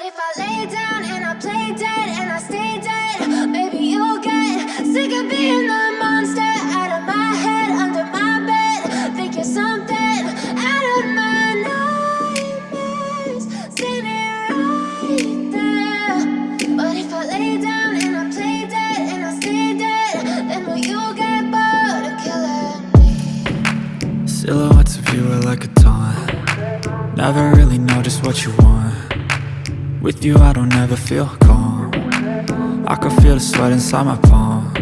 if I lay down and I play dead and I stay dead, maybe you'll get sick of being the monster out of my head, under my bed. Think you're something out of my nightmares, standing right there. But if I lay down and I play dead and I stay dead, then will you get bored of killing me? Silhouettes of you are like a taunt. Never really know just what you want. With you I don't ever feel calm. I can feel the sweat inside my palms.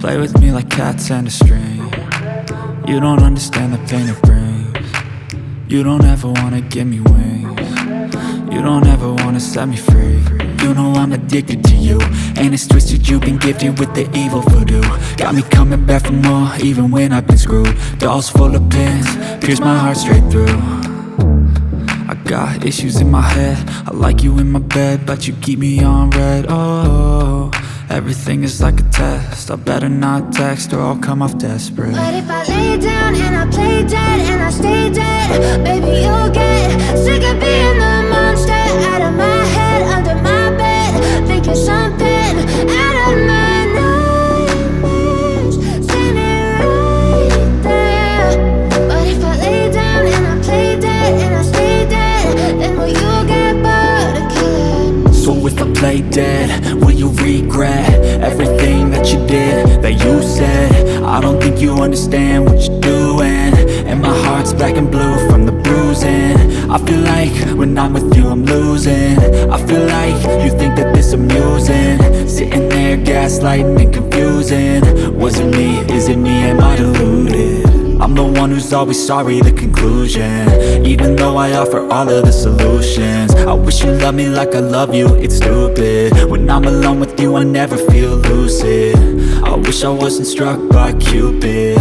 Play with me like cats and a string. You don't understand the pain it brings. You don't ever wanna give me wings. You don't ever wanna set me free. You know I'm addicted to you, and it's twisted, you've been gifted with the evil voodoo. Got me coming back for more, even when I've been screwed. Dolls full of pins, pierce my heart straight through. I got issues in my head, I like you in my bed, but you keep me on red. Oh, everything is like a test. I better not text or I'll come off desperate. But if I lay down and I play dead and I stay dead, baby you'll get sick of being the monster out of my head, under my bed. Think you're something out of my nightmares, standing right there. But if I lay down and I play dead and I stay dead, then will you get bored of killing me? So if I play dead, will you regret everything that you did, that you said? I don't think you understand what you're doing, and my heart's black and blue from the bruising. I feel like when I'm with you I'm losing. I feel like you think that this amusing, sitting there gaslighting and confusing. Was it me? Is it me? Am I deluded? I'm the one who's always sorry, the conclusion, even though I offer all of the solutions. I wish you loved me like I love you, it's stupid. When I'm alone with you I never feel lucid. I wish I wasn't struck by Cupid.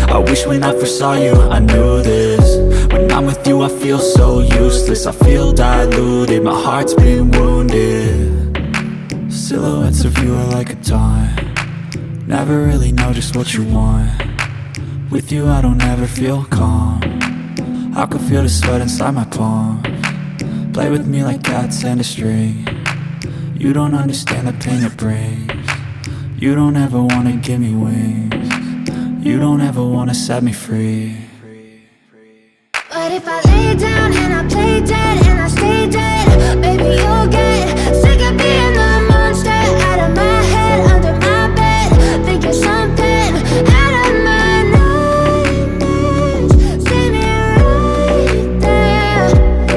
I wish when I first saw you I knew this. When I'm with you I feel so useless, I feel diluted, my heart's been wounded. Silhouettes of you are like a taunt. Never really know just what you want. With you I don't ever feel calm. I can feel the sweat inside my palms. Play with me like cats and a string. You don't understand the pain it brings. You don't ever wanna give me wings. You don't ever wanna set me free. But if I lay down and I play dead and I stay dead, baby you'll get sick of being the monster out of my head, under my bed. Think you're something out of my nightmares, standing right there.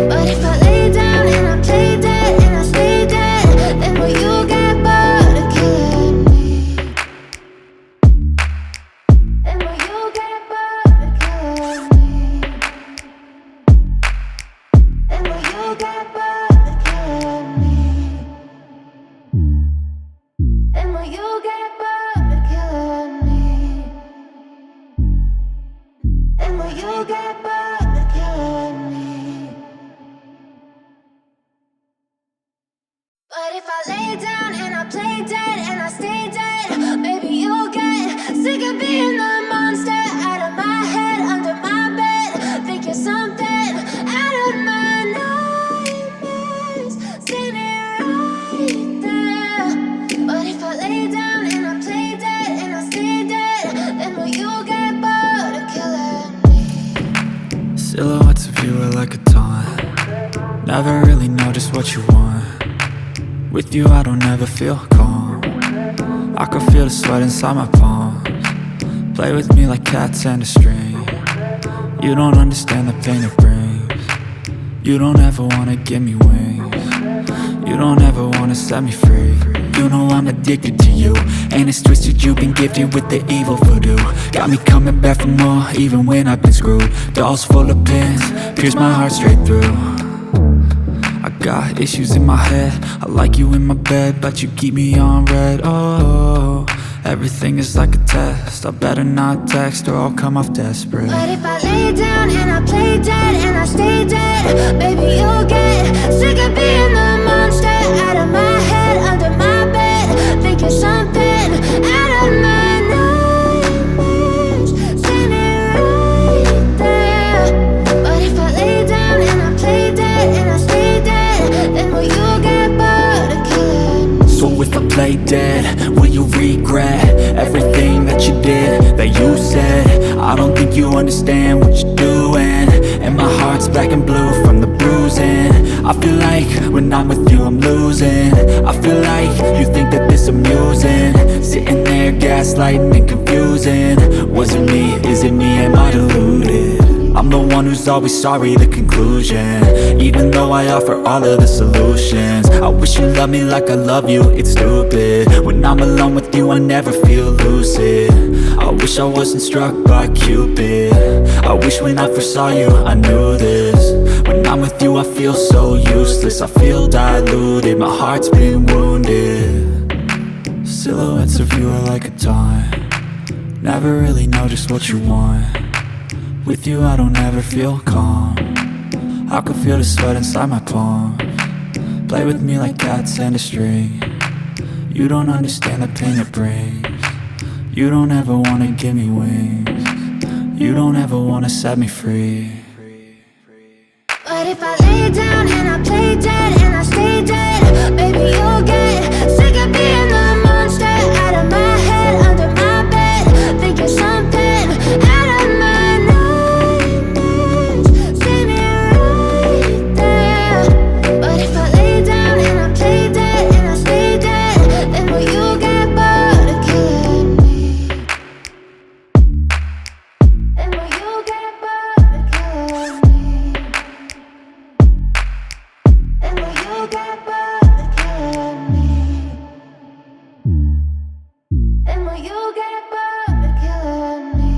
But if I lay down and I play dead and I stay dead, then will you get bored of killing me? Then will you get bored of killing me? Then will you get bored of killing me? Then will you get bored of killing me? Then will you get bored of killing me? But if I lay down and I play dead and I stay dead, maybe you'll get sick of being the monster out of my head, under my bed. Think you're something out of my nightmares, standing right there. But if I lay down and I play dead and I stay dead, then will you get bored of killing me? Silhouettes of you are like a taunt. Never really know just what you want. With you I don't ever feel calm. I can feel the sweat inside my palms. Play with me like cats and a string. You don't understand the pain it brings. You don't ever wanna give me wings. You don't ever wanna set me free. You know I'm addicted to you, and it's twisted, you've been gifted with the evil voodoo. Got me coming back for more, even when I've been screwed. Dolls full of pins, pierce my heart straight through. I got issues in my head, I like you in my bed, but you keep me on red. Oh, everything is like a test. I better not text or I'll come off desperate. But if I lay down and I play dead and I stay dead, baby you'll get sick of being the monster out of my head, under my bed. Think you're something out of my nightmares, standing right there. But if I lay down and I play dead and I stay dead, then will you play dead? Will you regret everything that you did, that you said? I don't think you understand what you're doing, and my heart's black and blue from the bruising. I feel like when I'm with you I'm losing. I feel like you think that this amusing, sitting there gaslighting and confusing. Was it me? Is it me? Am I deluded? I'm the one who's always sorry, the conclusion, even though I offer all of the solutions. I wish you loved me like I love you, it's stupid. When I'm alone with you I never feel lucid. I wish I wasn't struck by Cupid. I wish when I first saw you I knew this. When I'm with you I feel so useless, I feel diluted, my heart's been wounded. Silhouettes of you are like a taunt, never really know just what you want. With you I don't ever feel calm, I can feel the sweat inside my palms. Play with me like cats and a string, you don't understand the pain it brings. You don't ever wanna give me wings, you don't ever wanna set me free. But if I lay down and I play dead and I stay dead, baby you'll get sick of being the monster out of my head, under my bed. Think you're something out of my nightmares, see me right there. But if I lay down and I play dead and I stay dead, then will you get bored of killing me? Then will you get bored of killing me? And will you get bored of killing me? And will you get bored of killing me?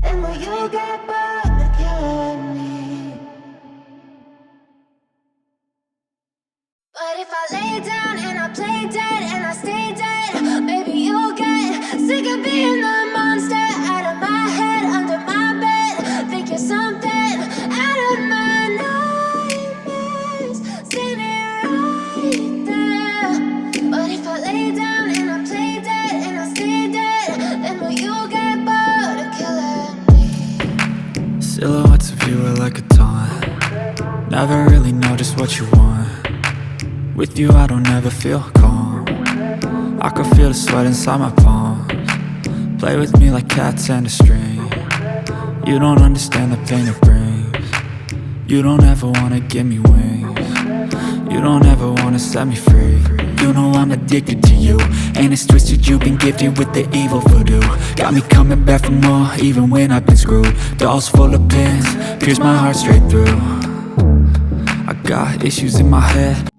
And will you get bored of killing me? But if I lay down and I play dead and I stay dead, baby you'll get sick of being the monster out of my head, under my bed. Think you're something out of my nightmares, see me right there. But if I lay down and I play dead and I stay dead, then will you get bored of killing me? Silhouettes of you are like a taunt, never really know just what you want. With you I don't ever feel calm, I can feel the sweat inside my palms. Play with me like cats and a string, you don't understand the pain it brings. You don't ever wanna give me wings, you don't ever wanna set me free. You know I'm addicted to you, and it's twisted, you've been gifted with the evil voodoo. Got me coming back for more, even when I've been screwed. Dolls full of pins, pierce my heart straight through. I got issues in my head,